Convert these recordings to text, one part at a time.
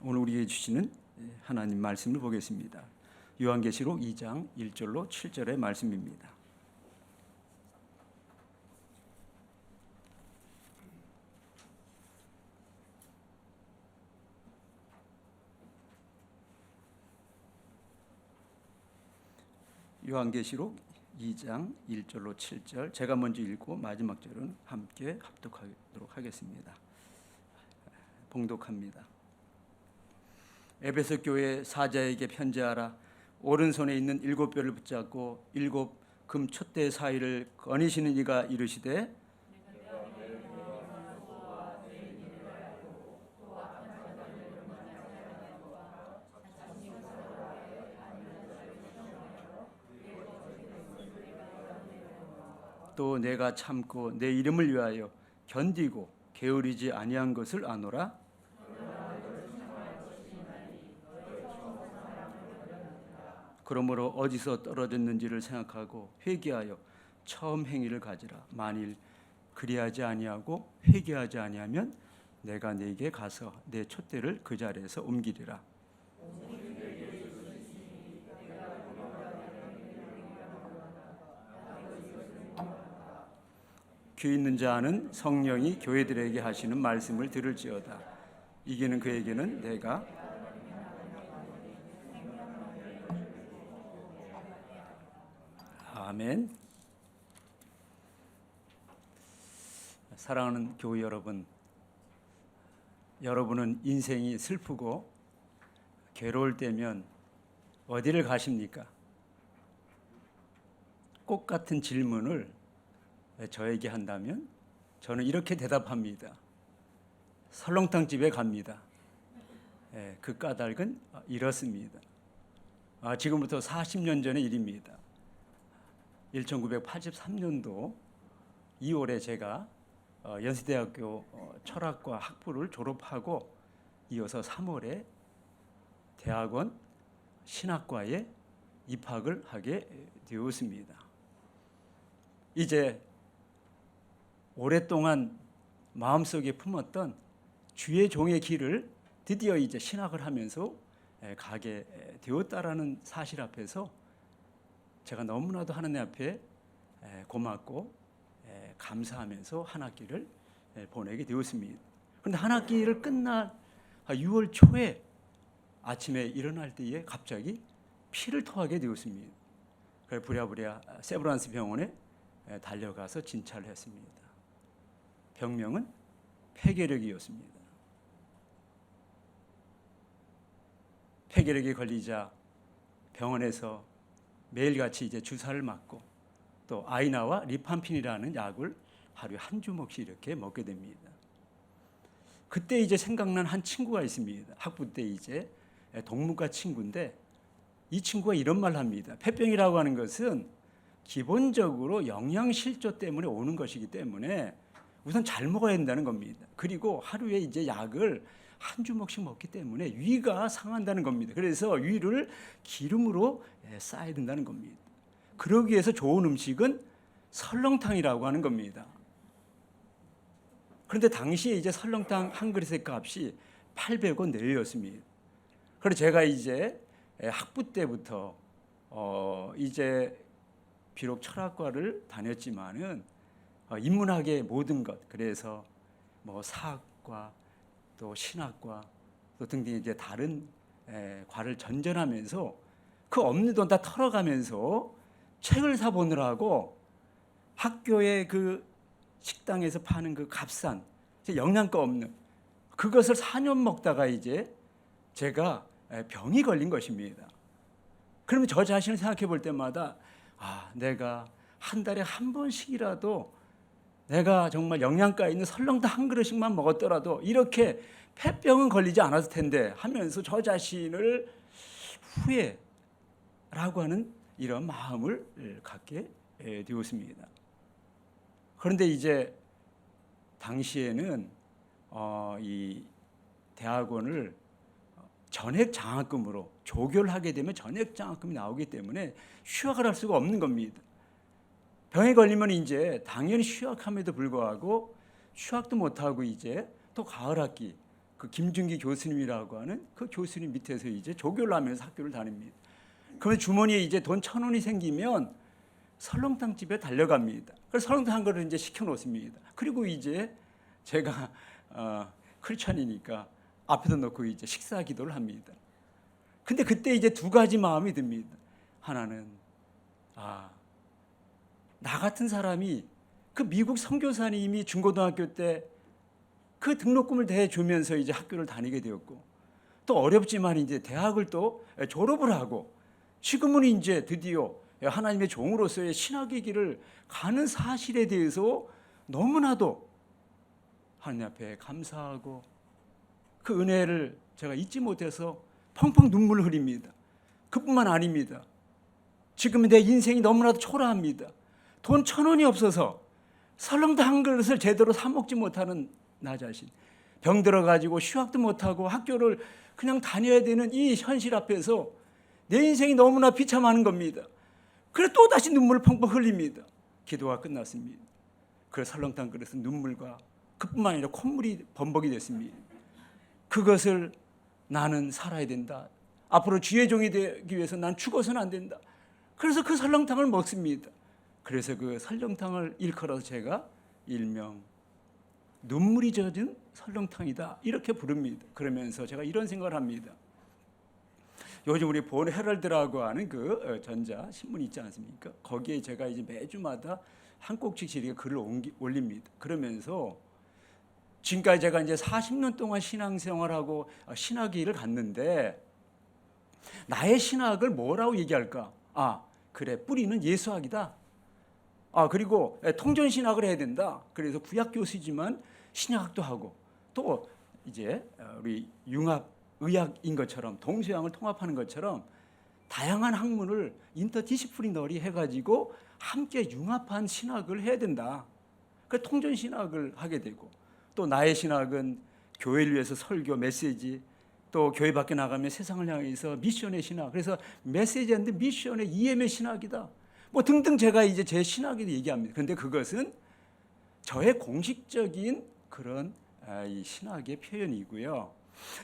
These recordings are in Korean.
오늘 우리에게 주시는 하나님 말씀을 보겠습니다. 요한계시록 2장 1절로 7절의 말씀입니다. 요한계시록 2장 1절로 7절, 제가 먼저 읽고 마지막 절은 함께 합독하도록 하겠습니다. 봉독합니다. 에베소 교회 사자에게 편지하라. 오른손에 있는 7뼈를 붙잡고 7 금 촛대 사이를 거니시는 이가 이르시되, 또 내가 참고 내 이름을 위하여 견디고 게으르지 아니한 것을 아노라. 그러므로 어디서 떨어졌는지를 생각하고 회개하여 처음 행위를 가지라. 만일 그리하지 아니하고 회개하지 아니하면 내가 네게 가서 내 촛대를 그 자리에서 옮기리라. 귀 있는 자는 성령이 교회들에게 하시는 말씀을 들을지어다. 이기는 그에게는 내가 아멘. 사랑하는 교회 여러분, 여러분은 인생이 슬프고 괴로울 때면 어디를 가십니까? 꽃 같은 질문을 저에게 한다면 저는 이렇게 대답합니다. 설렁탕 집에 갑니다. 그 까닭은 이렇습니다. 지금부터 40년 전의 일입니다. 1983년도 2월에 제가 연세대학교 철학과 학부를 졸업하고 이어서 3월에 대학원 신학과에 입학을 하게 되었습니다. 이제 오랫동안 마음속에 품었던 주의 종의 길을 드디어 이제 신학을 하면서 가게 되었다라는 사실 앞에서 제가 너무나도 하나님 앞에 고맙고 감사하면서 한 학기를 보내게 되었습니다. 그런데 한 학기를 끝날 6월 초에 아침에 일어날 때에 갑자기 피를 토하게 되었습니다. 그래서 부랴부랴 세브란스 병원에 달려가서 진찰을 했습니다. 병명은 폐결핵이었습니다. 폐결핵에 걸리자 병원에서 매일같이 이제 주사를 맞고 또 아이나와 리팜핀이라는 약을 하루에 한 주먹씩 이렇게 먹게 됩니다. 그때 이제 생각난 한 친구가 있습니다. 학부 때 이제 동문과 친구인데 이 친구가 이런 말을 합니다. 폐병이라고 하는 것은 기본적으로 영양실조 때문에 오는 것이기 때문에 우선 잘 먹어야 된다는 겁니다. 그리고 하루에 이제 약을 한 주먹씩 먹기 때문에 위가 상한다는 겁니다. 그래서 위를 기름으로 쌓아야 된다는 겁니다. 그러기 위해서 좋은 음식은 설렁탕이라고 하는 겁니다. 그런데 당시에 이제 설렁탕 한 그릇의 값이 800원 내외였습니다. 그래서 제가 이제 학부 때부터 이제 비록 철학과를 다녔지만은 인문학의 모든 것, 그래서 뭐 사학과 또 신학과 또 등등 이제 다른 과를 전전하면서 그 없는 돈 다 털어가면서 책을 사 보느라고 학교의 그 식당에서 파는 그 값싼 영양가 없는 그것을 4년 먹다가 이제 제가 병이 걸린 것입니다. 그러면 저 자신을 생각해 볼 때마다 내가 한 달에 한 번씩이라도 내가 정말 영양가 있는 설렁탕 한 그릇씩만 먹었더라도 이렇게 폐병은 걸리지 않았을 텐데 하면서 저 자신을 후회라고 하는 이런 마음을 갖게 되었습니다. 그런데 이제 당시에는 이 대학원을 전액 장학금으로 조교를 하게 되면 전액 장학금이 나오기 때문에 휴학을 할 수가 없는 겁니다. 병에 걸리면 이제 당연히 휴학함에도 불구하고 휴학도 못하고 이제 또 가을 학기 그 김준기 교수님이라고 하는 그 교수님 밑에서 이제 조교를 하면서 학교를 다닙니다. 그러면 주머니에 이제 돈 1,000원이 생기면 설렁탕 집에 달려갑니다. 그래서 설렁탕 한 그릇 이제 시켜 놓습니다. 그리고 이제 제가 크리스찬이니까 앞에다 놓고 이제 식사 기도를 합니다. 근데 그때 이제 두 가지 마음이 듭니다. 하나는 나 같은 사람이 그 미국 선교사님이 중고등학교 때 그 등록금을 대주면서 이제 학교를 다니게 되었고, 또 어렵지만 이제 대학을 또 졸업을 하고 지금은 이제 드디어 하나님의 종으로서의 신학의 길을 가는 사실에 대해서 너무나도 하나님 앞에 감사하고 그 은혜를 제가 잊지 못해서 펑펑 눈물을 흘립니다. 그뿐만 아닙니다. 지금 내 인생이 너무나도 초라합니다. 돈 1,000원이 없어서 설렁탕 한 그릇을 제대로 사 먹지 못하는 나 자신, 병 들어가지고 휴학도 못하고 학교를 그냥 다녀야 되는 이 현실 앞에서 내 인생이 너무나 비참한 겁니다. 그래서 또다시 눈물을 펑펑 흘립니다. 기도가 끝났습니다. 그 설렁탕 그릇은 눈물과 그뿐만 아니라 콧물이 범벅이 됐습니다. 그것을 나는 살아야 된다. 앞으로 주의 종이 되기 위해서 난 죽어서는 안 된다. 그래서 그 설렁탕을 먹습니다. 그래서 그 설렁탕을 일컬어서 제가 일명 눈물이 젖은 설렁탕이다 이렇게 부릅니다. 그러면서 제가 이런 생각을 합니다. 요즘 우리 본 헤럴드라고 하는 그 전자 신문 있지 않습니까? 거기에 제가 이제 매주마다 한 꼭지씩 이렇게 글을 올립니다. 그러면서 지금까지 제가 이제 40년 동안 신앙생활하고 신학의 일을 갔는데 나의 신학을 뭐라고 얘기할까? 그래, 뿌리는 예수학이다. 그리고 통전신학을 해야 된다. 그래서 구약 교수지만 신약학도 하고, 또 이제 우리 융합 의학인 것처럼 동서양을 통합하는 것처럼 다양한 학문을 인터디시플리너리 해가지고 함께 융합한 신학을 해야 된다. 그 통전신학을 하게 되고, 또 나의 신학은 교회를 위해서 설교, 메시지, 또 교회 밖에 나가면 세상을 향해서 미션의 신학, 그래서 메시지 앤드 미션의 EM의 신학이다. 뭐 등등 제가 이제 제 신학에 얘기합니다. 그런데 그것은 저의 공식적인 그런 이 신학의 표현이고요.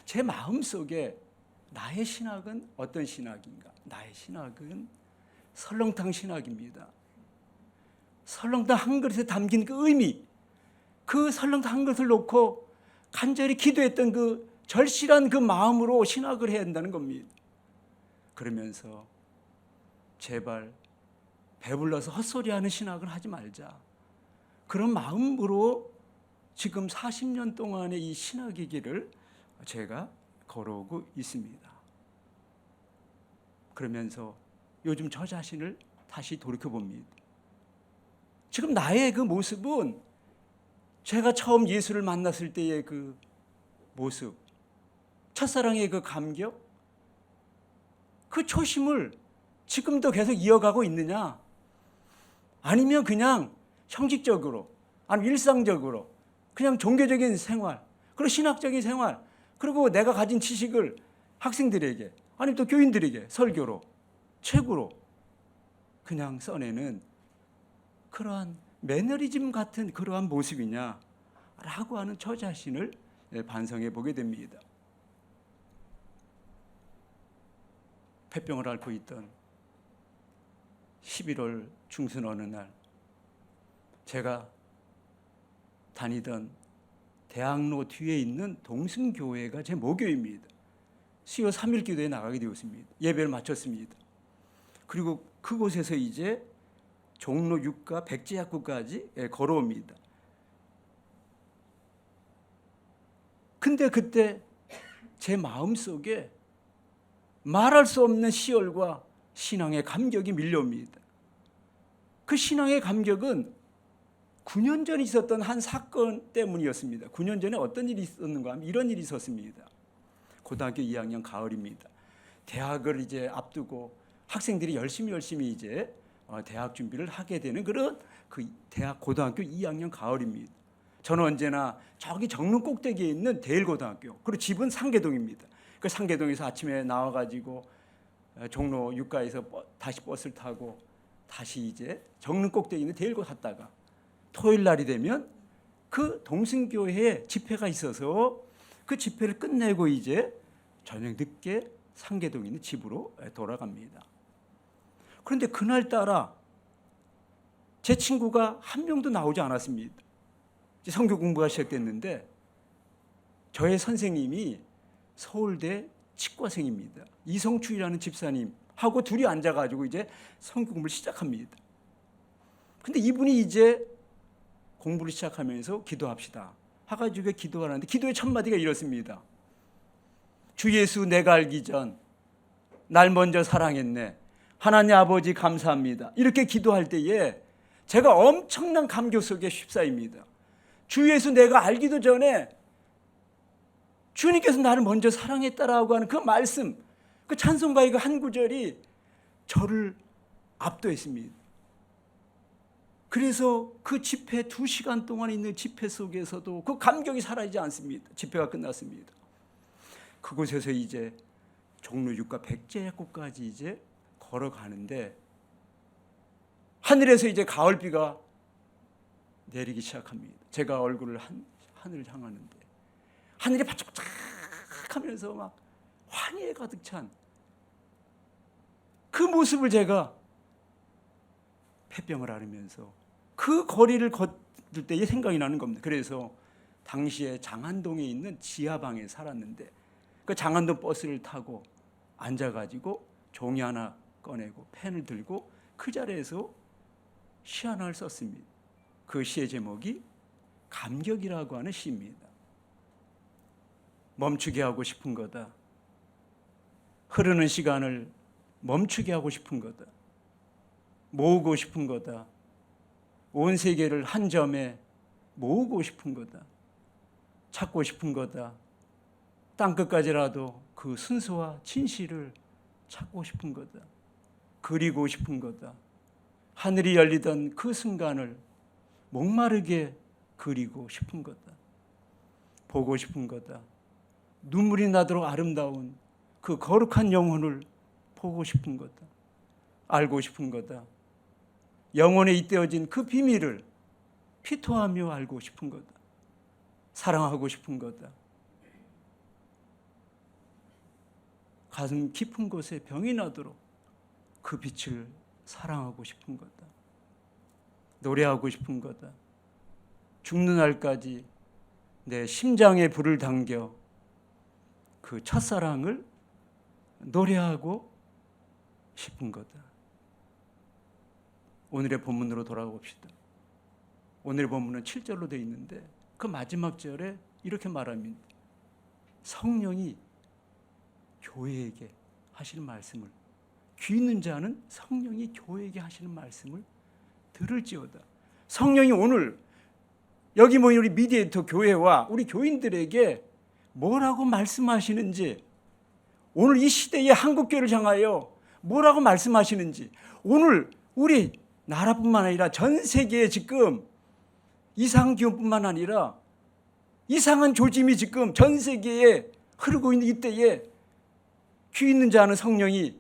제 마음속에 나의 신학은 어떤 신학인가? 나의 신학은 설렁탕 신학입니다. 설렁탕 한 그릇에 담긴 그 의미, 그 설렁탕 한 그릇을 놓고 간절히 기도했던 그 절실한 그 마음으로 신학을 해야 한다는 겁니다. 그러면서 제발 배불러서 헛소리하는 신학을 하지 말자. 그런 마음으로 지금 40년 동안의 이 신학의 길을 제가 걸어오고 있습니다. 그러면서 요즘 저 자신을 다시 돌이켜봅니다. 지금 나의 그 모습은 제가 처음 예수를 만났을 때의 그 모습, 첫사랑의 그 감격, 그 초심을 지금도 계속 이어가고 있느냐? 아니면 그냥 형식적으로, 아니면 일상적으로 그냥 종교적인 생활, 그리고 신학적인 생활, 그리고 내가 가진 지식을 학생들에게, 아니면 또 교인들에게 설교로, 책으로 그냥 써내는 그러한 매너리즘 같은 그러한 모습이냐라고 하는 저 자신을 반성해 보게 됩니다. 폐병을 앓고 있던 11월 중순 어느 날, 제가 다니던 대학로 뒤에 있는 동승교회가 제 모교입니다. 수요 3일 기도에 나가게 되었습니다. 예배를 마쳤습니다. 그리고 그곳에서 이제 종로 6가 백제약국까지 걸어옵니다. 근데 그때 제 마음속에 말할 수 없는 시열과 신앙의 감격이 밀려옵니다. 그 신앙의 감격은 9년 전에 있었던 한 사건 때문이었습니다. 9년 전에 어떤 일이 있었는가 하면 이런 일이 있었습니다. 고등학교 2학년 가을입니다. 대학을 이제 앞두고 학생들이 열심히 이제 대학 준비를 하게 되는 그런 그 대학 고등학교 2학년 가을입니다. 저는 언제나 저기 정릉 꼭대기에 있는 대일고등학교, 그리고 집은 상계동입니다. 그 상계동에서 아침에 나와가지고 종로 6가에서 다시 버스를 타고 다시 이제 정릉 꼭대기에 있는 대일고 갔다가 토요일 날이 되면 그 동승교회에 집회가 있어서 그 집회를 끝내고 이제 저녁 늦게 상계동에 있는 집으로 돌아갑니다. 그런데 그날따라 제 친구가 한 명도 나오지 않았습니다. 이제 성교 공부가 시작됐는데 저의 선생님이 서울대 치과생입니다. 이성춘이라는 집사님하고 둘이 앉아가지고 이제 성교 공부를 시작합니다. 근데 이분이 이제 공부를 시작하면서 기도합시다 해가지고 기도하는데 기도의 첫 마디가 이렇습니다. 주 예수 내가 알기 전 날 먼저 사랑했네. 하나님 아버지 감사합니다. 이렇게 기도할 때에 제가 엄청난 감격 속에 휩싸입니다. 주 예수 내가 알기도 전에 주님께서 나를 먼저 사랑했다라고 하는 그 말씀, 그 찬송가의 그 한 구절이 저를 압도했습니다. 그래서 그 집회 2시간 동안 있는 집회 속에서도 그 감격이 사라지지 않습니다. 집회가 끝났습니다. 그곳에서 이제 종로 6가 백제꽃까지 이제 걸어가는데 하늘에서 이제 가을비가 내리기 시작합니다. 제가 얼굴을 하늘을 향하는데 하늘이 반짝반짝 하면서 막 환희에 가득 찬 그 모습을 제가 폐병을 앓으면서 그 거리를 걷을 때에 생각이 나는 겁니다. 그래서 당시에 장안동에 있는 지하방에 살았는데 그 장안동 버스를 타고 앉아가지고 종이 하나 꺼내고 펜을 들고 그 자리에서 시 하나를 썼습니다. 그 시의 제목이 감격이라고 하는 시입니다. 멈추게 하고 싶은 거다. 흐르는 시간을 멈추게 하고 싶은 거다. 모으고 싶은 거다. 온 세계를 한 점에 모으고 싶은 거다. 찾고 싶은 거다. 땅끝까지라도 그 순수와 진실을 찾고 싶은 거다. 그리고 싶은 거다. 하늘이 열리던 그 순간을 목마르게 그리고 싶은 거다. 보고 싶은 거다. 눈물이 나도록 아름다운 그 거룩한 영혼을 보고 싶은 거다. 알고 싶은 거다. 영혼에 잇대어진 그 비밀을 피토하며 알고 싶은 거다. 사랑하고 싶은 거다. 가슴 깊은 곳에 병이 나도록 그 빛을 사랑하고 싶은 거다. 노래하고 싶은 거다. 죽는 날까지 내 심장에 불을 당겨 그 첫사랑을 노래하고 싶은 거다. 오늘의 본문으로 돌아봅시다. 오늘의 본문은 7절로 되어 있는데 그 마지막 절에 이렇게 말합니다. 성령이 교회에게 하시는 말씀을, 귀 있는 자는 성령이 교회에게 하시는 말씀을 들을지어다. 성령이 오늘 여기 모인 우리 미디에이터 교회와 우리 교인들에게 뭐라고 말씀하시는지, 오늘 이 시대의 한국교회를 향하여 뭐라고 말씀하시는지, 오늘 우리 나라뿐만 아니라 전 세계에 지금 이상한 기운뿐만 아니라 이상한 조짐이 지금 전 세계에 흐르고 있는 이때에 귀 있는 자는 성령이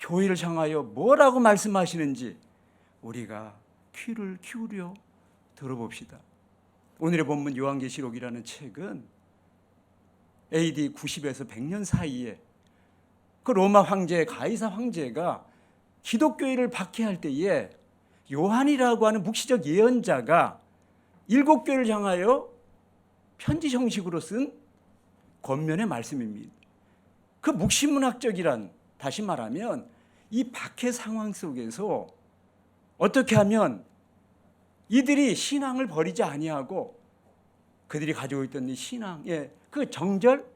교회를 향하여 뭐라고 말씀하시는지 우리가 귀를 기울여 들어봅시다. 오늘의 본문 요한계시록이라는 책은 AD 90에서 100년 사이에 그 로마 황제 가이사 황제가 기독교회를 박해할 때에 요한이라고 하는 묵시적 예언자가 7교회를 향하여 편지 형식으로 쓴 권면의 말씀입니다. 그 묵시문학적이란, 다시 말하면 이 박해 상황 속에서 어떻게 하면 이들이 신앙을 버리지 아니하고 그들이 가지고 있던 이 신앙의 그 정절,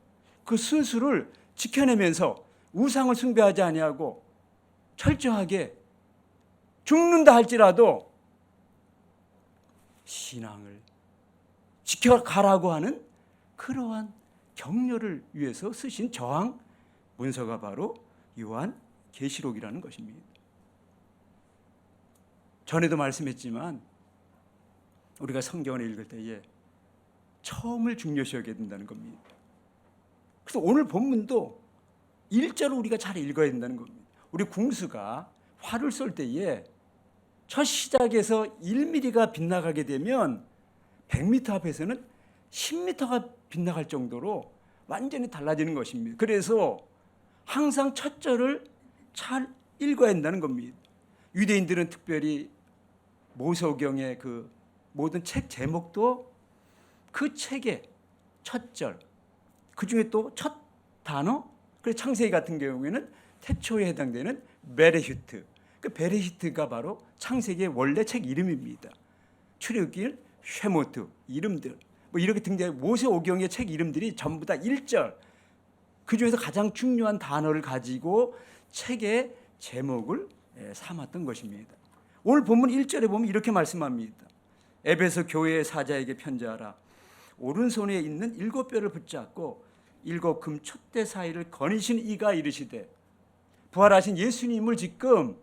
그 순수를 지켜내면서 우상을 숭배하지 아니하고 철저하게 죽는다 할지라도 신앙을 지켜가라고 하는 그러한 격려를 위해서 쓰신 저항 문서가 바로 요한계시록이라는 것입니다. 전에도 말씀했지만 우리가 성경을 읽을 때에 처음을 중요시 여겨야 된다는 겁니다. 그래서 오늘 본문도 1절을 우리가 잘 읽어야 된다는 겁니다. 우리 궁수가 활을 쏠 때에 첫 시작에서 1mm가 빗나가게 되면 100m 앞에서는 10m가 빗나갈 정도로 완전히 달라지는 것입니다. 그래서 항상 첫 절을 잘 읽어야 한다는 겁니다. 유대인들은 특별히 모세오경의 그 모든 책 제목도 그 책의 첫 절, 그 중에 또 첫 단어, 그래서 창세기 같은 경우에는 태초에 해당되는 베레히트, 그 베레히트가 바로 창세기의 원래 책 이름입니다. 출애굽기는 쉐모트, 이름들 뭐 이렇게 등장해. 모세오경의 책 이름들이 전부 다 1절, 그 중에서 가장 중요한 단어를 가지고 책의 제목을 삼았던 것입니다. 오늘 본문 1절에 보면 이렇게 말씀합니다. 에베소 교회의 사자에게 편지하라. 오른손에 있는 7뼈를 붙잡고 7 금촛대 사이를 거니신 이가 이르시되. 부활하신 예수님을 지금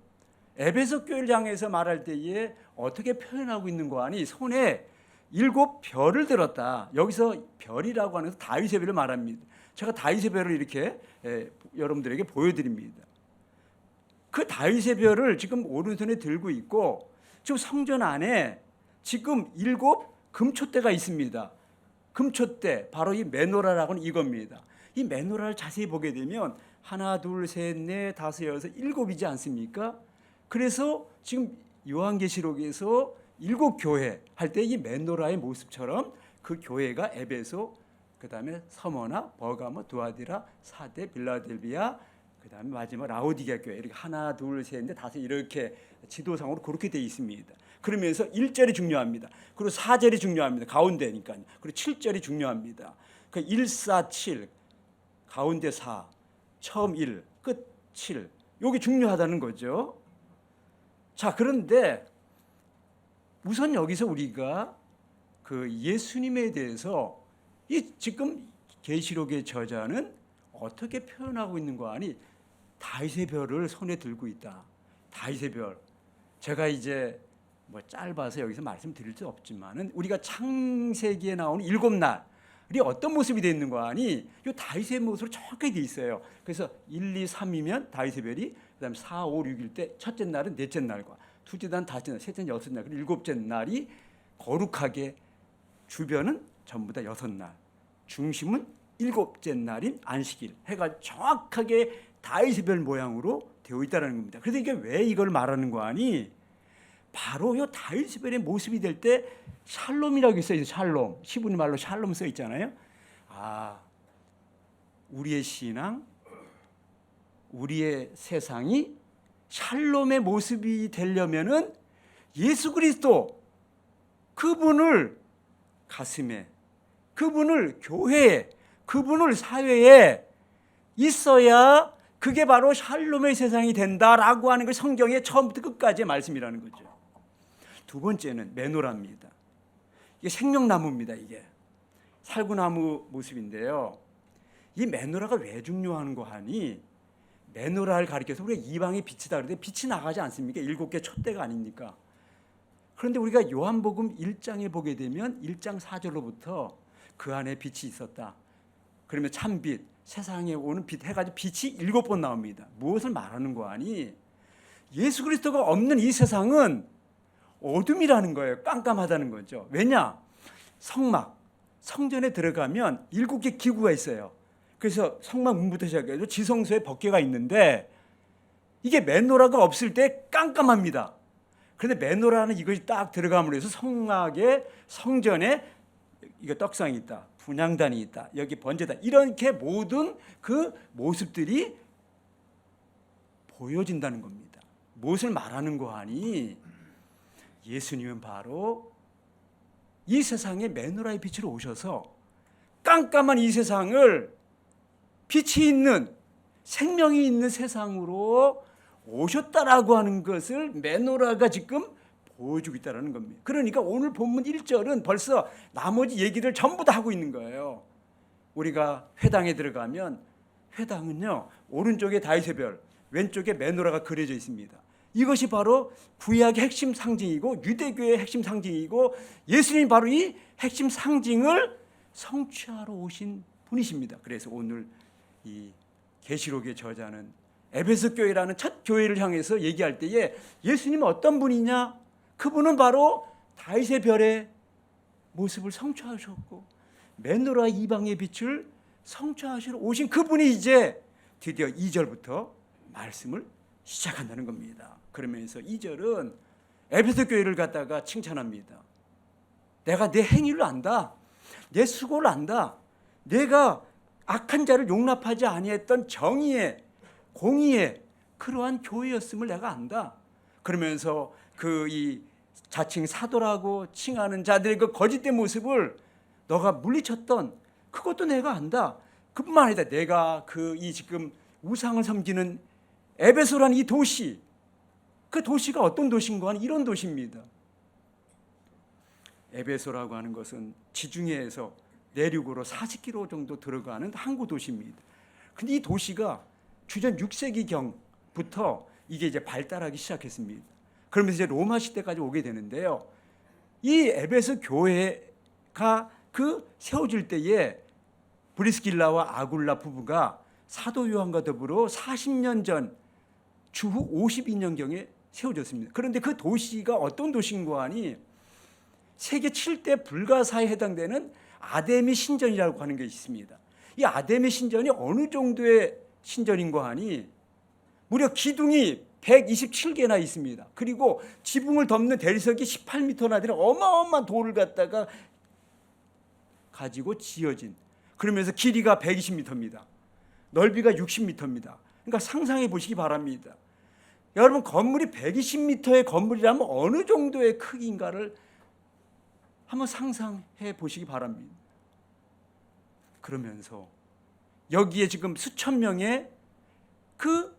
에베소 교회를 향해서 말할 때에 어떻게 표현하고 있는 거 아니? 손에 7 별을 들었다. 여기서 별이라고 하는 것은 다윗의 별을 말합니다. 제가 다윗의 별을 이렇게 여러분들에게 보여드립니다. 그 다윗의 별을 지금 오른손에 들고 있고, 지금 성전 안에 지금 7 금촛대가 있습니다. 금촛대, 바로 이 메노라라고는 이겁니다. 이 메노라를 자세히 보게 되면 하나, 둘, 셋, 넷, 다섯, 여섯, 7이지 않습니까? 그래서 지금 요한계시록에서 7 교회 할 때 이 메노라의 모습처럼 그 교회가 에베소, 그 다음에 서머나, 버가모, 두아디라, 사데, 빌라델비아, 그 다음에 마지막 라오디게아 교회, 이렇게 하나, 둘, 셋, 넷, 다섯 이렇게 지도상으로 그렇게 되어 있습니다. 그러면서 1절이 중요합니다. 그리고 4절이 중요합니다. 가운데니까요. 그리고 7절이 중요합니다. 그 1, 4, 7, 가운데 4, 처음 1, 끝 7. 이게 중요하다는 거죠. 자, 그런데 우선 여기서 우리가 그 예수님에 대해서 이 지금 계시록의 저자는 어떻게 표현하고 있는 거 아니? 다윗의 별을 손에 들고 있다. 다윗의 별. 제가 이제 뭐 짧아서 여기서 말씀드릴 수 없지만은 우리가 창세기에 나오는 7날이 어떤 모습이 되어 있는 거 아니? 이 다윗의 모습으로 정확하게 되어 있어요. 그래서 1, 2, 3이면 다윗의 별이, 그다음에 4, 5, 6일 때 첫째 날은 넷째 날과 둘째 날은 다섯째 날, 셋째 날, 여섯째 날, 그리고 일곱째 날이 거룩하게, 주변은 전부 다 6날, 중심은 7째 날인 안식일, 해가 정확하게 다윗의 별 모양으로 되어 있다는 겁니다. 그래서 이게 왜 이걸 말하는 거 아니? 바로 이 다윗의 별의 모습이 될 때 샬롬이라고 써 있어요. 샬롬, 히브리 말로 샬롬 써 있잖아요. 아, 우리의 신앙, 우리의 세상이 샬롬의 모습이 되려면은 예수 그리스도, 그분을 가슴에, 그분을 교회에, 그분을 사회에 있어야 그게 바로 샬롬의 세상이 된다라고 하는 걸 성경의 처음부터 끝까지의 말씀이라는 거죠. 두 번째는 메노라입니다. 이게 생명나무입니다. 이게 살구나무 모습인데요. 이 메노라가 왜 중요한 거 하니? 메노라를 가리켜서 우리가 이방의 빛이다 그러는데 빛이 나가지 않습니까? 7개 촛대가 아닙니까? 그런데 우리가 요한복음 1장에 보게 되면 1장 4절로부터 그 안에 빛이 있었다. 그러면 참빛, 세상에 오는 빛 해가지고 빛이 7번 나옵니다. 무엇을 말하는 거 아니? 예수 그리스도가 없는 이 세상은 어둠이라는 거예요. 깜깜하다는 거죠. 왜냐? 성막, 성전에 들어가면 7개 기구가 있어요. 그래서 성막 문부터 시작해서 지성소에 법궤가 있는데 이게 메노라가 없을 때 깜깜합니다. 그런데 메노라는 이것이 딱 들어감으로 해서 성막에, 성전에 이거 떡상이 있다, 분향단이 있다, 여기 번제다, 이렇게 모든 그 모습들이 보여진다는 겁니다. 무엇을 말하는 거 아니? 예수님은 바로 이 세상에 메노라의 빛으로 오셔서 깜깜한 이 세상을 빛이 있는, 생명이 있는 세상으로 오셨다라고 하는 것을 메노라가 지금 보여주고 있다는 겁니다. 그러니까 오늘 본문 1절은 벌써 나머지 얘기를 전부 다 하고 있는 거예요. 우리가 회당에 들어가면 회당은요, 오른쪽에 다윗의 별, 왼쪽에 메노라가 그려져 있습니다. 이것이 바로 구약의 핵심 상징이고 유대교의 핵심 상징이고 예수님이 바로 이 핵심 상징을 성취하러 오신 분이십니다. 그래서 오늘 이 계시록의 저자는 에베소 교회라는 첫 교회를 향해서 얘기할 때에 예수님은 어떤 분이냐? 그분은 바로 다윗의 별의 모습을 성취하셨고 메노라 이방의 빛을 성취하시러 오신 그분이 이제 드디어 2절부터 말씀을 시작한다는 겁니다. 그러면서 2절은 에베소 교회를 갖다가 칭찬합니다. 내가 내 행위를 안다. 내 수고를 안다. 내가 악한 자를 용납하지 아니했던 정의의 공의의 그러한 교회였음을 내가 안다. 그러면서 그 이 자칭 사도라고 칭하는 자들의 그 거짓된 모습을 너가 물리쳤던 그것도 내가 안다. 그뿐만 아니라 내가 그 이 지금 우상을 섬기는 에베소라는 이 도시, 그 도시가 어떤 도시인가 하는 이런 도시입니다. 에베소라고 하는 것은 지중해에서 내륙으로 40km 정도 들어가는 항구 도시입니다. 근데 이 도시가 주전 6세기경부터 이게 이제 발달하기 시작했습니다. 그러면서 이제 로마 시대까지 오게 되는데요. 이 에베소 교회가 그 세워질 때에 브리스길라와 아굴라 부부가 사도 요한과 더불어 40년 전 주후 52년경에 세워졌습니다. 그런데 그 도시가 어떤 도시인가 하니 세계 7대 불가사에 해당되는 아데미 신전이라고 하는 게 있습니다. 이 아데미 신전이 어느 정도의 신전인가 하니 무려 기둥이 127개나 있습니다. 그리고 지붕을 덮는 대리석이 18m나 되는 어마어마한 돌을 갖다가 가지고 지어진, 그러면서 길이가 120m입니다. 넓이가 60m입니다. 그러니까 상상해 보시기 바랍니다. 여러분, 건물이 120m의 건물이라면 어느 정도의 크기인가를 한번 상상해 보시기 바랍니다. 그러면서 여기에 지금 수천 명의 그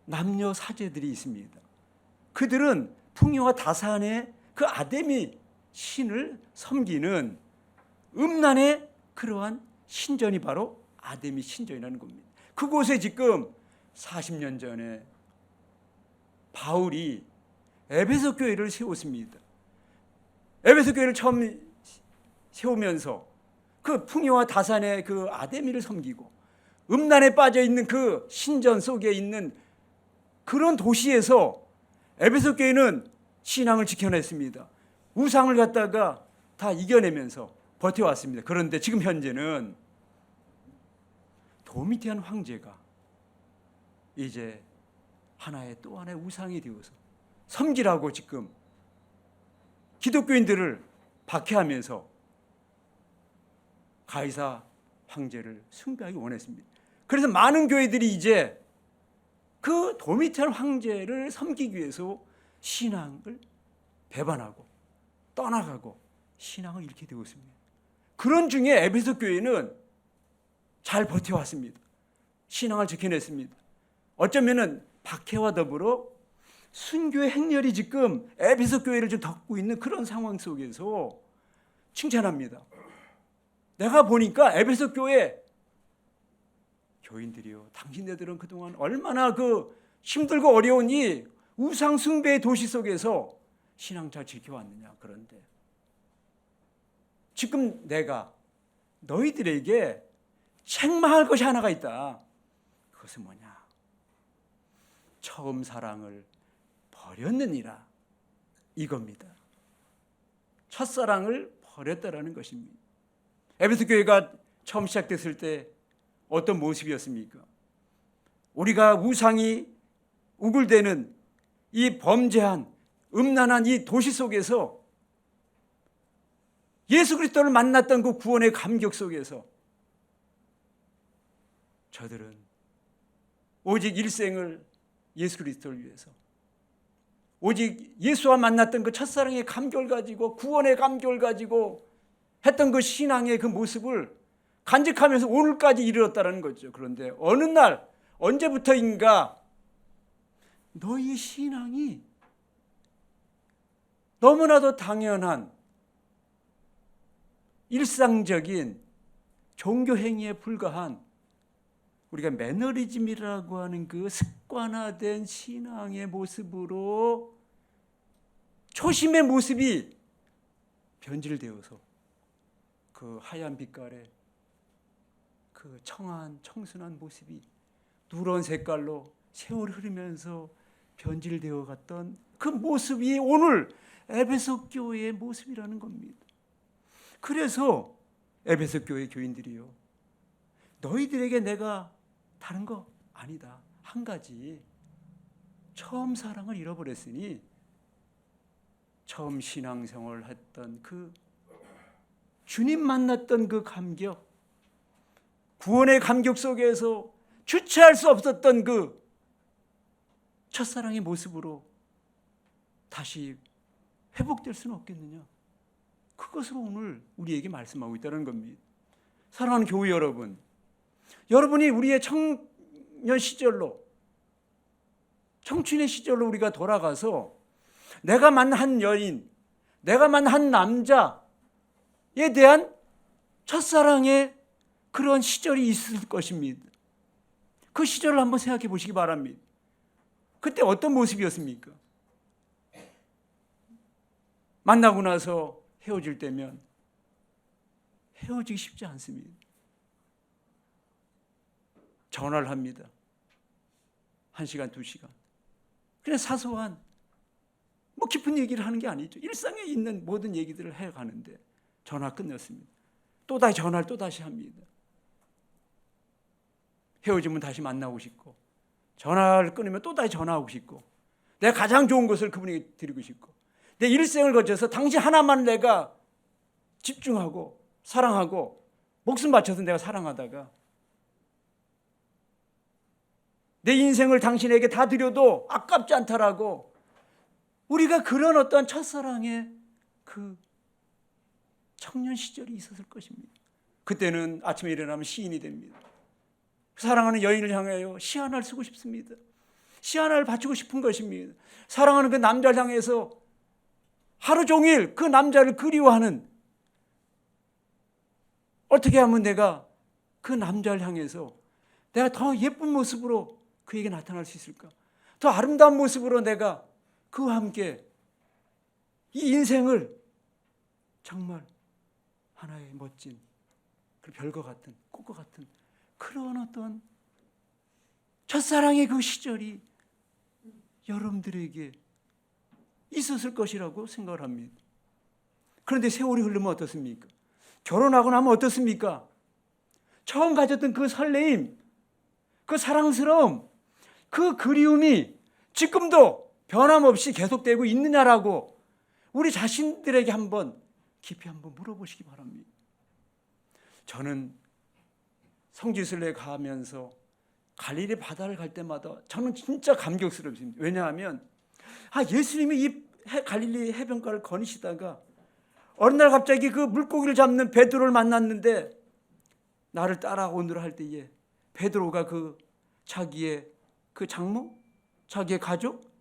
남녀 사제들이 있습니다. 그들은 풍요와 다산의 그 아데미 신을 섬기는 음란의 그러한 신전이 바로 아데미 신전이라는 겁니다. 그곳에 지금 40년 전에 바울이 에베소 교회를 세웠습니다. 에베소 교회를 처음 세우면서 그 풍요와 다산의 그 아데미를 섬기고 음란에 빠져 있는 그 신전 속에 있는 그런 도시에서 에베소 교회는 신앙을 지켜냈습니다. 우상을 갖다가 다 이겨내면서 버텨왔습니다. 그런데 지금 현재는 도미티안 황제가 이제 하나의 또 하나의 우상이 되어서 섬기라고 지금 기독교인들을 박해하면서 가이사 황제를 숭배하기 원했습니다. 그래서 많은 교회들이 이제 그 도미티안 황제를 섬기기 위해서 신앙을 배반하고 떠나가고 신앙을 잃게 되었습니다. 그런 중에 에베소 교회는 잘 버텨왔습니다. 신앙을 지켜냈습니다. 어쩌면은 박해와 더불어 순교의 행렬이 지금 에베소 교회를 좀 덮고 있는 그런 상황 속에서 칭찬합니다. 내가 보니까 에베소 교회 교인들이요, 당신네들은 그동안 얼마나 그 힘들고 어려운 이 우상 숭배의 도시 속에서 신앙 잘 지켜왔느냐. 그런데 지금 내가 너희들에게 책망할 것이 하나가 있다. 그것은 뭐냐? 처음 사랑을 버렸느니라, 이겁니다. 첫사랑을 버렸다라는 것입니다. 에베소 교회가 처음 시작됐을 때 어떤 모습이었습니까? 우리가 우상이 우글대는 이 범죄한 음란한 이 도시 속에서 예수 그리스도를 만났던 그 구원의 감격 속에서 저들은 오직 일생을 예수 그리스도를 위해서, 오직 예수와 만났던 그 첫사랑의 감격을 가지고, 구원의 감격을 가지고 했던 그 신앙의 그 모습을 간직하면서 오늘까지 이르렀다는 거죠. 그런데 어느 날 언제부터인가 너희 신앙이 너무나도 당연한 일상적인 종교 행위에 불과한 우리가 매너리즘이라고 하는 그 습관화된 신앙의 모습으로 초심의 모습이 변질되어서 그 하얀 빛깔의 그 청한 청순한 모습이 누런 색깔로 세월이 흐르면서 변질되어 갔던 그 모습이 오늘 에베소 교회의 모습이라는 겁니다. 그래서 에베소 교회 교인들이요, 너희들에게 내가 다른 거 아니다. 한 가지, 처음 사랑을 잃어버렸으니 처음 신앙생활을 했던 그 주님 만났던 그 감격, 구원의 감격 속에서 주체할 수 없었던 그 첫사랑의 모습으로 다시 회복될 수는 없겠느냐. 그것으로 오늘 우리에게 말씀하고 있다는 겁니다. 사랑하는 교회 여러분, 여러분이 우리의 청년 시절로, 청춘의 시절로 우리가 돌아가서 내가 만난 여인, 내가 만난 남자에 대한 첫사랑의 그런 시절이 있을 것입니다. 그 시절을 한번 생각해 보시기 바랍니다. 그때 어떤 모습이었습니까? 만나고 나서 헤어질 때면 헤어지기 쉽지 않습니다. 전화를 합니다. 1시간, 2시간. 그냥 사소한 뭐 깊은 얘기를 하는 게 아니죠. 일상에 있는 모든 얘기들을 해가는데 전화 끝냈습니다. 또다시 전화를 또다시 합니다. 헤어지면 다시 만나고 싶고, 전화를 끊으면 또다시 전화하고 싶고, 내가 가장 좋은 것을 그분에게 드리고 싶고, 내 일생을 거쳐서 당신 하나만 내가 집중하고 사랑하고 목숨 바쳐서 내가 사랑하다가 내 인생을 당신에게 다 드려도 아깝지 않다라고, 우리가 그런 어떤 첫사랑의 그 청년 시절이 있었을 것입니다. 그때는 아침에 일어나면 시인이 됩니다. 사랑하는 여인을 향하여 시 하나를 쓰고 싶습니다. 시 하나를 바치고 싶은 것입니다. 사랑하는 그 남자를 향해서 하루 종일 그 남자를 그리워하는, 어떻게 하면 내가 그 남자를 향해서 내가 더 예쁜 모습으로 그에게 나타날 수 있을까? 더 아름다운 모습으로 내가 그와 함께 이 인생을 정말 하나의 멋진 별과 같은 꽃과 같은 그런 어떤 첫사랑의 그 시절이 여러분들에게 있었을 것이라고 생각을 합니다. 그런데 세월이 흐르면 어떻습니까? 결혼하고 나면 어떻습니까? 처음 가졌던 그 설레임, 그 사랑스러움, 그 그리움이 지금도 변함없이 계속되고 있느냐라고 우리 자신들에게 깊이 한번 물어보시기 바랍니다. 저는 성지순례 가면서 갈릴리 바다를 갈 때마다 저는 진짜 감격스럽습니다. 왜냐하면 예수님이 이 갈릴리 해변가를 거니시다가 어느 날 갑자기 그 물고기를 잡는 베드로를 만났는데, 나를 따라오느라 할 때에 베드로가 그 자기의 그 장모, 자기의 가족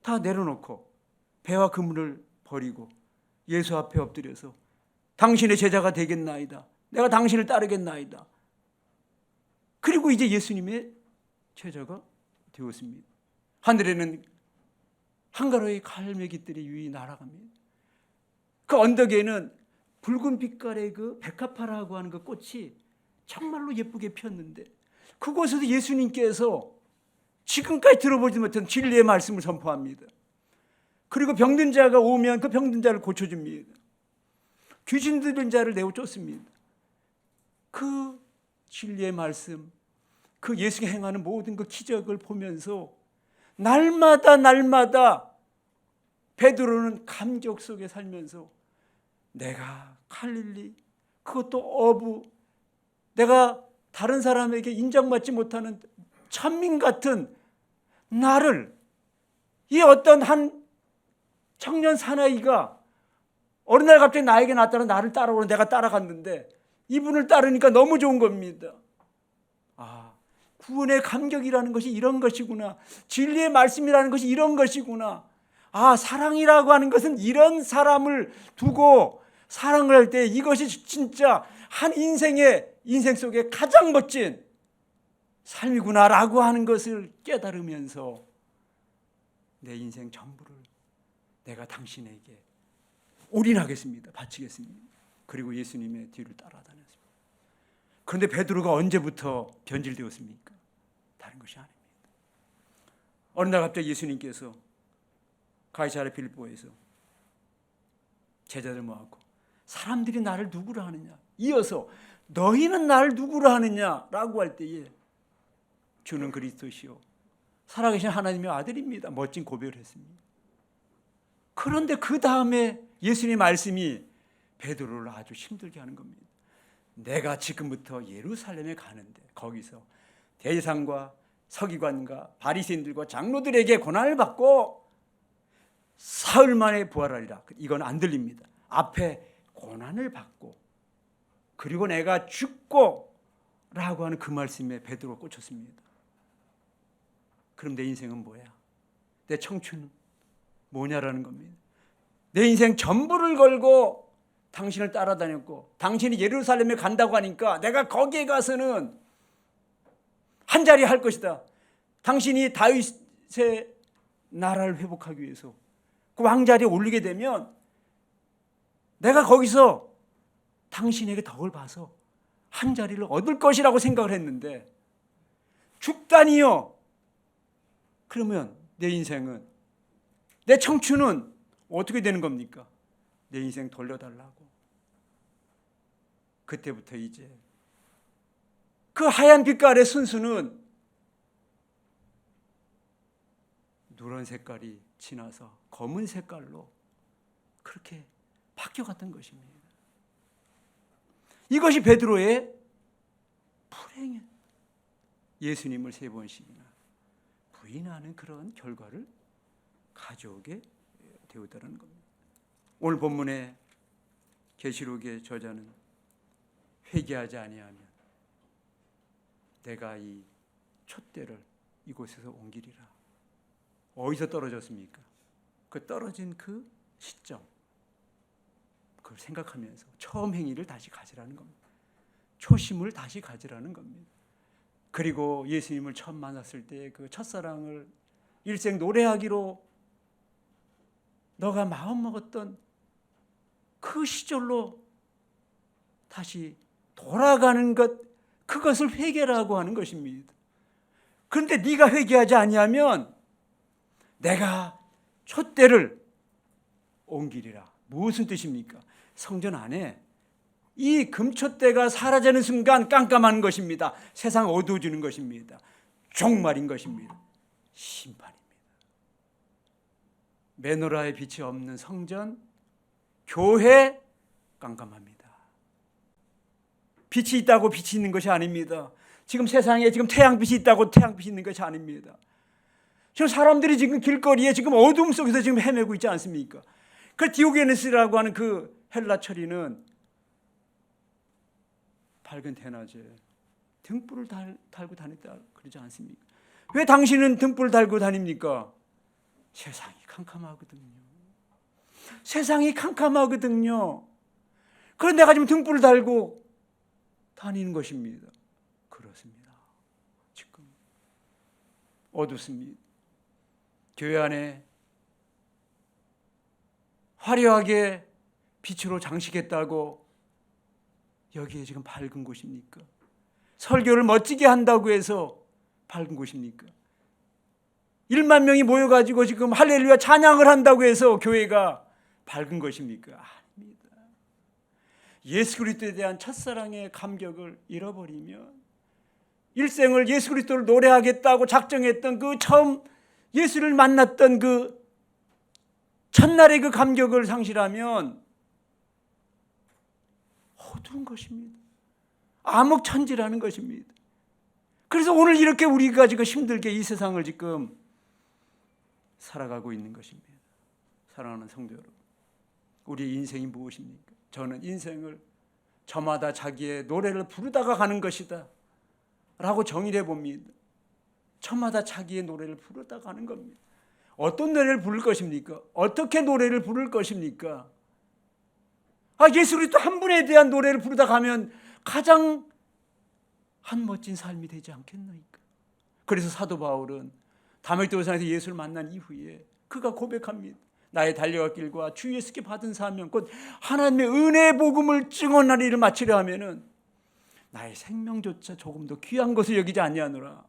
다 내려놓고 배와 그물을 버리고 예수 앞에 엎드려서 당신의 제자가 되겠나이다. 내가 당신을 따르겠나이다. 그리고 이제 예수님의 제자가 되었습니다. 하늘에는 한가로이 갈매기들이 유유히 날아갑니다. 그 언덕에는 붉은 빛깔의 그 백합화라고 하는 그 꽃이 정말로 예쁘게 피었는데, 그곳에서 예수님께서 지금까지 들어보지 못한 진리의 말씀을 선포합니다. 그리고 병든 자가 오면 그 병든 자를 고쳐줍니다. 귀신 들린 자를 내어 쫓습니다. 그 진리의 말씀, 그 예수가 행하는 모든 그 기적을 보면서 날마다 베드로는 감격 속에 살면서 내가 갈릴리, 그것도 어부, 내가 다른 사람에게 인정받지 못하는 천민 같은 나를, 이 어떤 한 청년 사나이가 어느 날 갑자기 나에게 나타나 나를 따라오는, 내가 따라갔는데 이분을 따르니까 너무 좋은 겁니다. 구원의 감격이라는 것이 이런 것이구나. 진리의 말씀이라는 것이 이런 것이구나. 사랑이라고 하는 것은 이런 사람을 두고 사랑을 할 때 이것이 진짜 한 인생 속에 가장 멋진 삶이구나라고 하는 것을 깨달으면서 내 인생 전부를 내가 당신에게 올인하겠습니다. 바치겠습니다. 그리고 예수님의 뒤를 따라다녔습니다. 그런데 베드로가 언제부터 변질되었습니까? 다른 것이 아닙니다. 어느 날 갑자기 예수님께서 가이사랴 빌립보에서 제자들 모았고, 사람들이 나를 누구라 하느냐? 이어서 너희는 나를 누구로 하느냐라고 할 때에 주는 그리스도시요 살아계신 하나님의 아들입니다. 멋진 고백을 했습니다. 그런데 그 다음에 예수님의 말씀이 베드로를 아주 힘들게 하는 겁니다. 내가 지금부터 예루살렘에 가는데 거기서 대제사장과 서기관과 바리새인들과 장로들에게 고난을 받고 사흘 만에 부활하리라. 이건 안 들립니다. 앞에 고난을 받고 그리고 내가 죽고 라고 하는 그 말씀에 베드로가 꽂혔습니다. 그럼 내 인생은 뭐야? 내 청춘은 뭐냐라는 겁니다. 내 인생 전부를 걸고 당신을 따라다녔고 당신이 예루살렘에 간다고 하니까 내가 거기에 가서는 한 자리 할 것이다. 당신이 다윗의 나라를 회복하기 위해서 그 왕자리에 올리게 되면 내가 거기서 당신에게 덕을 봐서 한 자리를 얻을 것이라고 생각을 했는데 죽다니요. 그러면 내 인생은 내 청춘은 어떻게 되는 겁니까? 내 인생 돌려달라고. 그때부터 이제 그 하얀 빛깔의 순수는 누런 색깔이 지나서 검은 색깔로 그렇게 바뀌어갔던 것입니다. 이것이 베드로의 불행해. 예수님을 3번씩이나 부인하는 그런 결과를 가져오게 되었다는 겁니다. 오늘 본문의 계시록의 저자는 회개하지 아니하면 내가 이 촛대를 이곳에서 옮기리라. 어디서 떨어졌습니까? 그 떨어진 그 시점, 그걸 생각하면서 처음 행위를 다시 가지라는 겁니다. 초심을 다시 가지라는 겁니다. 그리고 예수님을 처음 만났을 때 그 첫사랑을 일생 노래하기로 너가 마음먹었던 그 시절로 다시 돌아가는 것, 그것을 회개라고 하는 것입니다. 그런데 네가 회개하지 아니하면 내가 촛대를 옮기리라. 무슨 뜻입니까? 성전 안에 이 금촛대가 사라지는 순간 깜깜한 것입니다. 세상 어두워지는 것입니다. 종말인 것입니다. 심판입니다. 메노라의 빛이 없는 성전, 교회 깜깜합니다. 빛이 있다고 빛이 있는 것이 아닙니다. 지금 세상에 지금 태양빛이 있다고 태양빛이 있는 것이 아닙니다. 지금 사람들이 지금 길거리에 지금 어둠 속에서 지금 헤매고 있지 않습니까? 그 디오게네스라고 하는 그 헬라 철이는 밝은 대낮에 등불을 달고 다녔다 그러지 않습니까? 왜 당신은 등불을 달고 다닙니까? 세상이 캄캄하거든요. 세상이 캄캄하거든요. 그런데 내가 지금 등불을 달고 다니는 것입니다. 그렇습니다. 지금 어둡습니다. 교회 안에 화려하게 빛으로 장식했다고 여기에 지금 밝은 곳입니까? 설교를 멋지게 한다고 해서 밝은 곳입니까? 1만 명이 모여가지고 지금 할렐루야 찬양을 한다고 해서 교회가 밝은 것입니까? 아닙니다. 예수 그리스도에 대한 첫사랑의 감격을 잃어버리면 일생을 예수 그리스도를 노래하겠다고 작정했던 그 처음 예수를 만났던 그 첫날의 그 감격을 상실하면 어두운 것입니다. 암흑천지라는 것입니다. 그래서 오늘 이렇게 우리가 지금 힘들게 이 세상을 지금 살아가고 있는 것입니다. 사랑하는 성도 여러분, 우리의 인생이 무엇입니까? 저는 인생을 저마다 자기의 노래를 부르다가 가는 것이다 라고 정의를 해봅니다. 저마다 자기의 노래를 부르다가 가는 겁니다. 어떤 노래를 부를 것입니까? 어떻게 노래를 부를 것입니까? 예수 그리스도 한 분에 대한 노래를 부르다 가면 가장 한 멋진 삶이 되지 않겠나이까? 그래서 사도 바울은 다메섹도상에서 예수를 만난 이후에 그가 고백합니다. 나의 달려갈 길과 주 예수께 받은 사명 곧 하나님의 은혜의 복음을 증언하는 일을 마치려 하면은 나의 생명조차 조금 더 귀한 것을 여기지 아니하노라.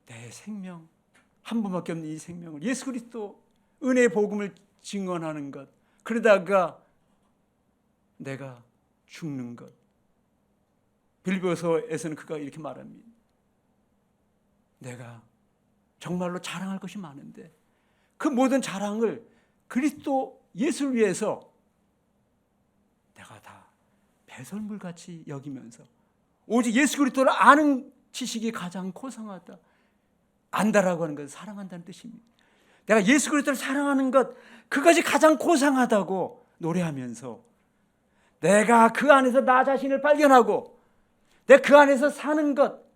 내 생명 한 분밖에 없는 이 생명을 예수 그리스도 은혜의 복음을 증언하는 것, 그러다가 내가 죽는 것. 빌립보서에서는 그가 이렇게 말합니다. 내가 정말로 자랑할 것이 많은데 그 모든 자랑을 그리스도 예수를 위해서 내가 다 배설물같이 여기면서 오직 예수 그리스도를 아는 지식이 가장 고상하다. 안다라고 하는 것은 사랑한다는 뜻입니다. 내가 예수 그리스도를 사랑하는 것, 그것이 가장 고상하다고 노래하면서 내가 그 안에서 나 자신을 발견하고 내가 그 안에서 사는 것,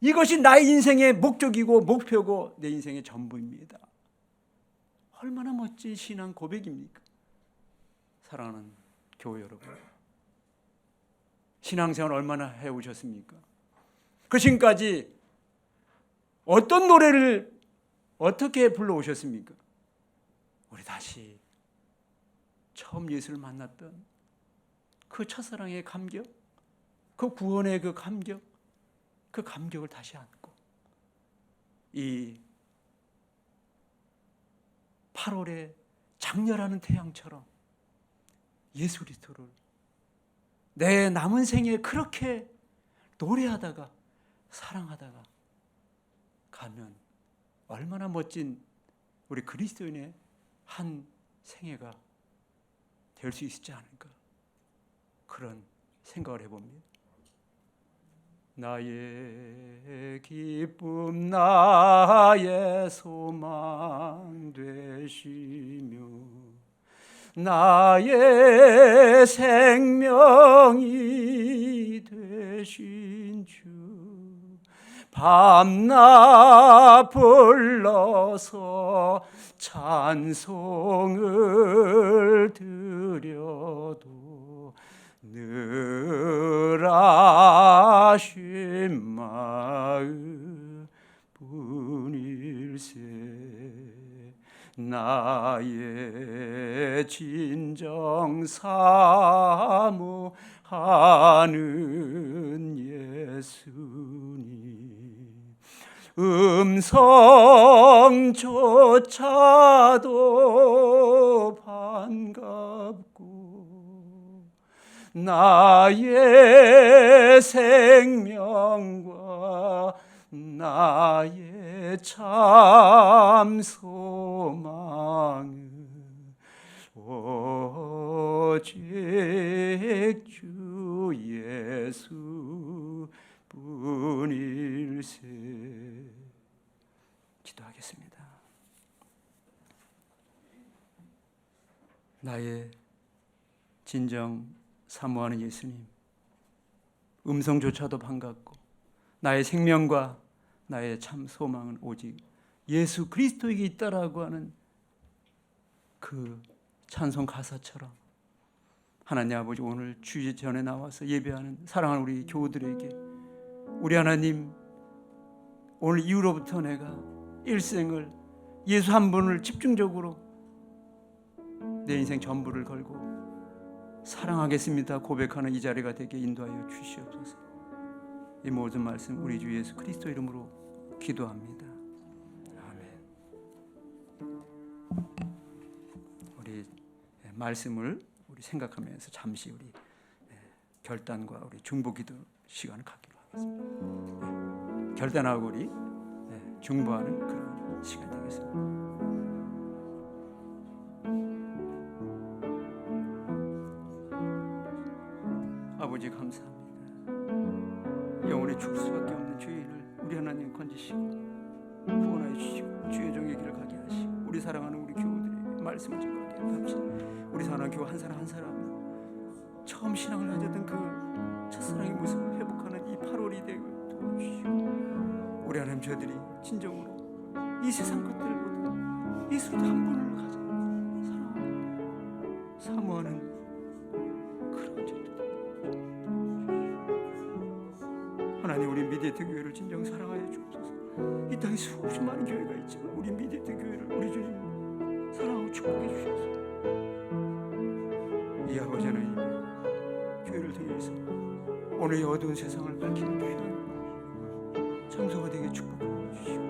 이것이 나의 인생의 목적이고 목표고 내 인생의 전부입니다. 얼마나 멋진 신앙 고백입니까? 사랑하는 교회 여러분, 신앙생활 얼마나 해오셨습니까? 그 지금까지 어떤 노래를 어떻게 불러오셨습니까? 우리 다시 처음 예수를 만났던 그 첫사랑의 감격, 그 구원의 그 감격, 그 감격을 다시 안고 이 8월의 장렬하는 태양처럼 예수 그리스도를 내 남은 생에 그렇게 노래하다가 사랑하다가 가면 얼마나 멋진 우리 그리스도인의 한 생애가 될 수 있지 않을까, 그런 생각을 해봅니다. 나의 기쁨 나의 소망 되시며 나의 생명이 되신 주, 밤낮 불러서 찬송을 드려도 늘 아신 마음 뿐일세. 나의 진정 사모하는 예수님, 음성조차도 반갑고 나의 생명과 나의 참 소망은 오직 주 예수 뿐일세. 기도하겠습니다. 나의 진정 사모하는 예수님, 음성조차도 반갑고 나의 생명과 나의 참 소망은 오직 예수 그리스도에게 있다라고 하는 그 찬송 가사처럼 하나님 아버지, 오늘 주의 전에 나와서 예배하는 사랑하는 우리 교우들에게 우리 하나님, 오늘 이후로부터 내가 일생을 예수 한 분을 집중적으로 내 인생 전부를 걸고 사랑하겠습니다 고백하는 이 자리가 되게 인도하여 주시옵소서. 이 모든 말씀 우리 주 예수 그리스도 이름으로 기도합니다. 아멘. 우리 말씀을 우리 생각하면서 잠시 우리 결단과 우리 중보기도 시간을 갖기로 하겠습니다. 결단하고 우리 중보하는 그런 시간 되겠습니다. 아버지 감사합니다. 영원히 죽을 수밖에 없는 죄인을 우리 하나님 건지시고 구원하여 주시고 주의 종의 길을 가게 하시고 우리 사랑하는 우리 교우들에게 말씀을 증거하게 합시다. 우리 사랑하는 교우 한 사람 한 사람 처음 신앙을 가졌던 그 첫사랑의 모습을 회복하는 이 8월이 되고 도와주시고 우리 하나님, 저들이 진정으로 이 세상 것들보다 예수를 한 번을 가져 사랑하는 사모하는 그런 죄들. 하나님, 우리 미디에이터 교회를 진정 사랑하여 주옵소서. 이 땅에 수없이 많은 교회가 있지만 우리 미디에이터 교회를 우리 주님 사랑하고 축복해 주셔서 이 아버지 하나님 교회를 통해서 오늘 이 어두운 세상을 밝히는 귀한 장소가 되게 축복해 주시고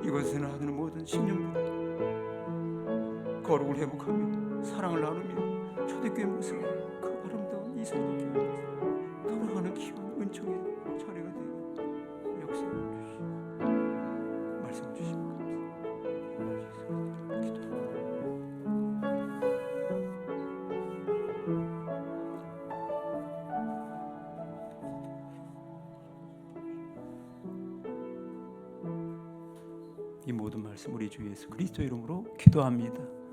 이곳에서 나가는 모든 심령들 거룩을 회복하며 사랑을 나누며 초대교회 모습, 그 아름다운 이산의 교회 돌아가는 귀한 은총의 자리가 되고 역사를 주시고 말씀 주시고 감사합니다. 이 모든 말씀 우리 주 예수 그리스도 이름으로 기도합니다.